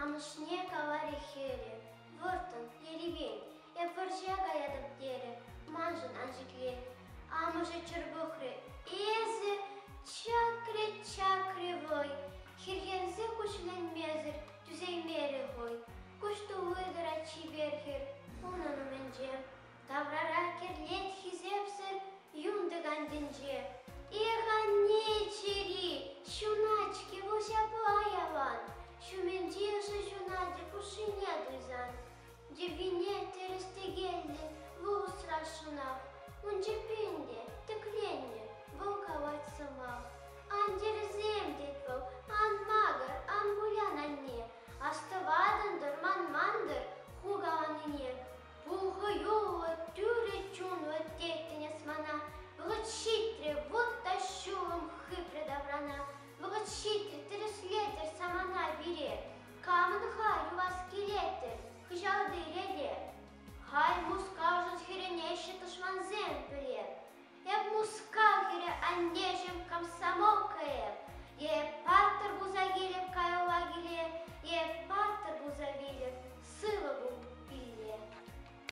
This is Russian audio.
Амышне кавари хере, вортон, еревень, эпоржага ядып дере, манжын анжикле, амыжы чырбухры, эзе чакре вой, хирхензе кучлен мезер, түзеймері гой, кушту выдыра чиберхер, унаны менже, таврара керлет хизепсер, юндыган динже, иған нечери, шуначки вуся паяван, шуменже шунади пушине дуйзан.